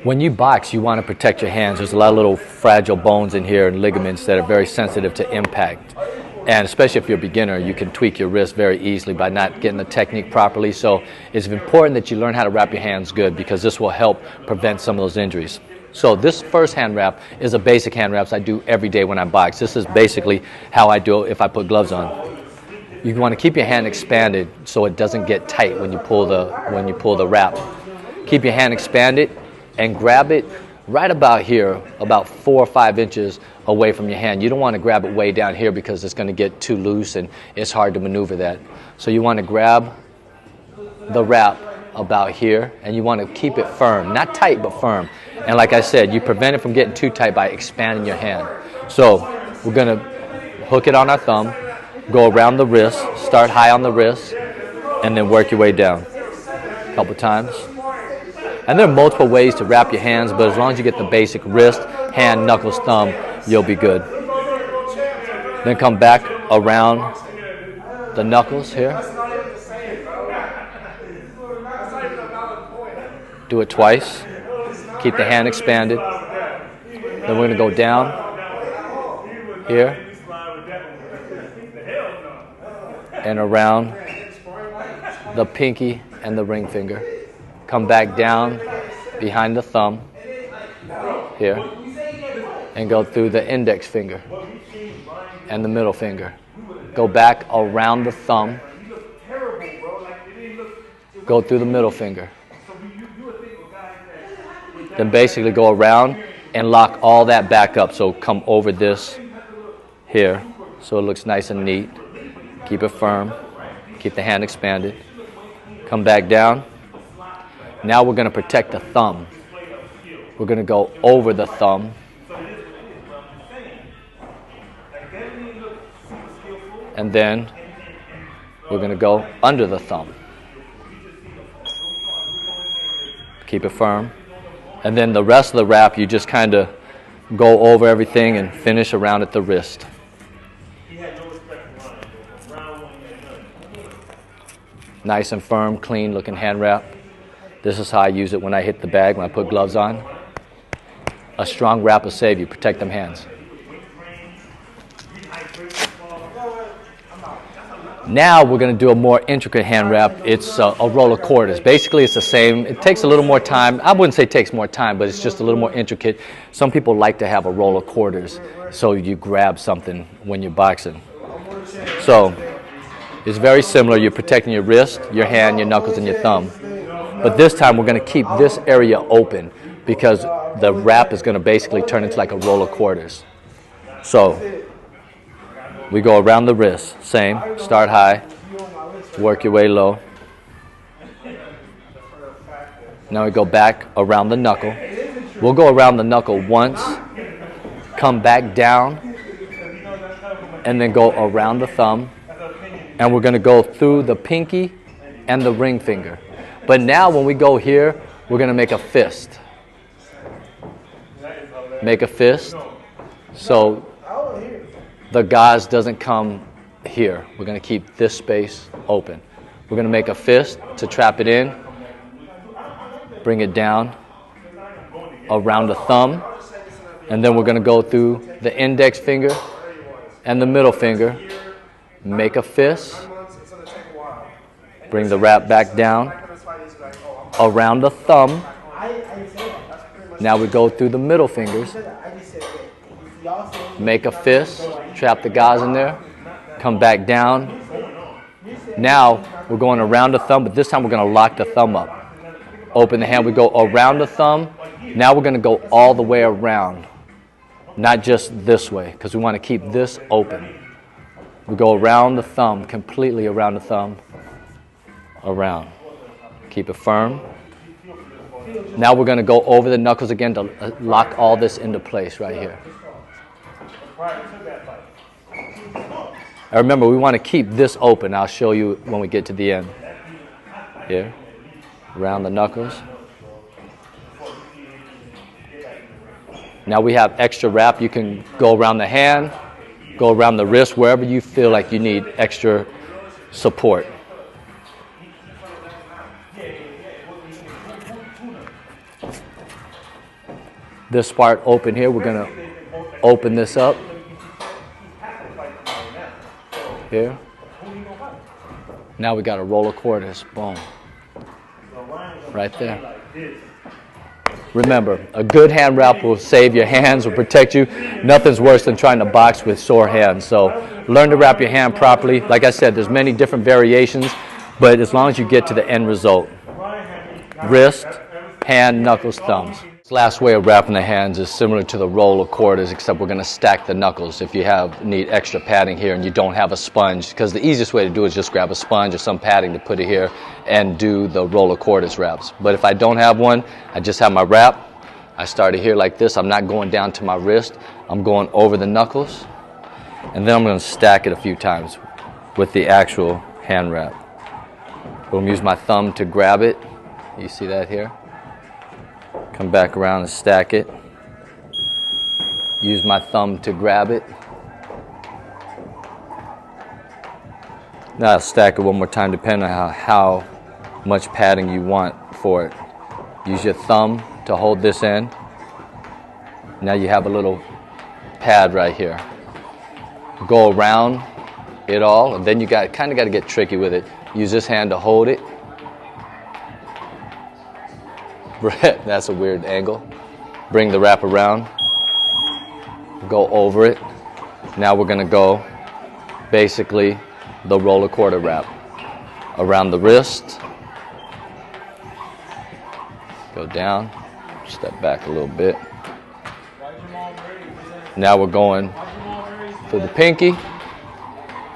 When you box, you want to protect your hands. There's a lot of little fragile bones in here and ligaments that are very sensitive to impact. And especially if you're a beginner, you can tweak your wrist very easily by not getting the technique properly. So it's important that you learn how to wrap your hands good, because this will help prevent some of those injuries. So this first hand wrap is a basic hand wraps I do every day when I box. This is basically how I do it if I put gloves on. You want to keep your hand expanded so it doesn't get tight when you pull the wrap. Keep your hand expanded and grab it right about here, about 4 or 5 inches away from your hand. You don't want to grab it way down here because it's going to get too loose and it's hard to maneuver that. So you want to grab the wrap about here and you want to keep it firm, not tight but firm. And like I said, you prevent it from getting too tight by expanding your hand. So we're going to hook it on our thumb, go around the wrist, start high on the wrist, and then work your way down a couple times. And there are multiple ways to wrap your hands, but as long as you get the basic wrist, hand, knuckles, thumb, you'll be good. Then come back around the knuckles here. Do it twice. Keep the hand expanded. Then we're going to go down here and around the pinky and the ring finger. Come back down behind the thumb here and go through the index finger and the middle finger. Go back around the thumb, go through the middle finger. Then basically go around and lock all that back up. So come over this here so it looks nice and neat. Keep it firm. Keep the hand expanded. Come back down. Now we're going to protect the thumb. We're going to go over the thumb. And then we're going to go under the thumb. Keep it firm. And then the rest of the wrap, you just kind of go over everything and finish around at the wrist. Nice and firm, clean looking hand wrap. This is how I use it when I hit the bag, when I put gloves on. A strong wrap will save you. Protect them hands. Now we're going to do a more intricate hand wrap. It's a roll of quarters. Basically, it's the same. It takes a little more time. I wouldn't say it takes more time, but it's just a little more intricate. Some people like to have a roll of quarters so you grab something when you're boxing. So it's very similar. You're protecting your wrist, your hand, your knuckles, and your thumb. But this time we're going to keep this area open because the wrap is going to basically turn into like a roll of quarters. So we go around the wrist, same, start high, work your way low. Now we go back around the knuckle. We'll go around the knuckle once, come back down, and then go around the thumb. And we're going to go through the pinky and the ring finger. But now when we go here, we're going to make a fist. Make a fist so the gauze doesn't come here. We're going to keep this space open. We're going to make a fist to trap it in. Bring it down around the thumb. And then we're going to go through the index finger and the middle finger. Make a fist. Bring the wrap back down around the thumb. Now we go through the middle fingers. Make a fist. Trap the gauze in there. Come back down. Now we're going around the thumb, but this time we're going to lock the thumb up. Open the hand. We go around the thumb. Now we're going to go all the way around. Not just this way, because we want to keep this open. We go around the thumb, completely around the thumb. Around. Keep it firm. Now we're going to go over the knuckles again to lock all this into place right here. And remember, we want to keep this open. I'll show you when we get to the end. Here. Around the knuckles. Now we have extra wrap. You can go around the hand, go around the wrist, wherever you feel like you need extra support. this part open here. We're going to open this up here. Now we got a roll of quarters. Boom. Right there. Remember, a good hand wrap will save your hands, will protect you. Nothing's worse than trying to box with sore hands. So learn to wrap your hand properly. Like I said, there's many different variations, but as long as you get to the end result. Wrist, hand, knuckles, thumbs. This last way of wrapping the hands is similar to the roll of quarters, except we're going to stack the knuckles if you need extra padding here and you don't have a sponge, because the easiest way to do it is just grab a sponge or some padding to put it here and do the roll of quarters wraps. But if I don't have one, I just have my wrap. I start it here like this. I'm not going down to my wrist. I'm going over the knuckles, and then I'm going to stack it a few times with the actual hand wrap. Boom, use my thumb to grab it. You see that here? Come back around and stack it. Use my thumb to grab it. Now I'll stack it one more time depending on how much padding you want for it. Use your thumb to hold this in. Now you have a little pad right here. Go around it all, and then you kind of got to get tricky with it. Use this hand to hold it. That's a weird angle. Bring the wrap around. Go over it. Now we're going to go basically the roller quarter wrap. Around the wrist. Go down. Step back a little bit. Now we're going through the pinky.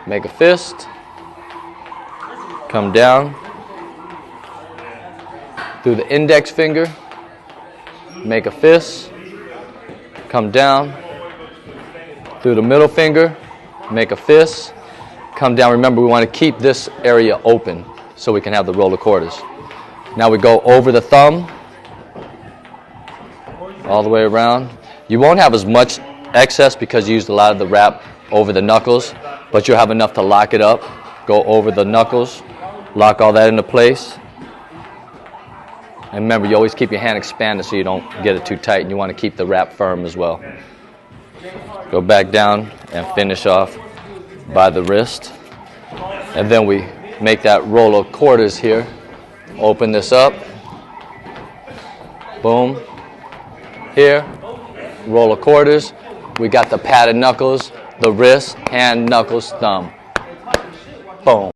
Make a fist. Come down. Through the index finger, make a fist, come down. Through the middle finger, make a fist, come down. Remember, we want to keep this area open so we can have the roll of quarters. Now we go over the thumb, all the way around. You won't have as much excess because you used a lot of the wrap over the knuckles, but you'll have enough to lock it up. Go over the knuckles, lock all that into place. And remember, you always keep your hand expanded so you don't get it too tight, and you want to keep the wrap firm as well. Go back down and finish off by the wrist. And then we make that roll of quarters here. Open this up. Boom. Here, roll of quarters. We got the padded knuckles, the wrist, hand, knuckles, thumb. Boom.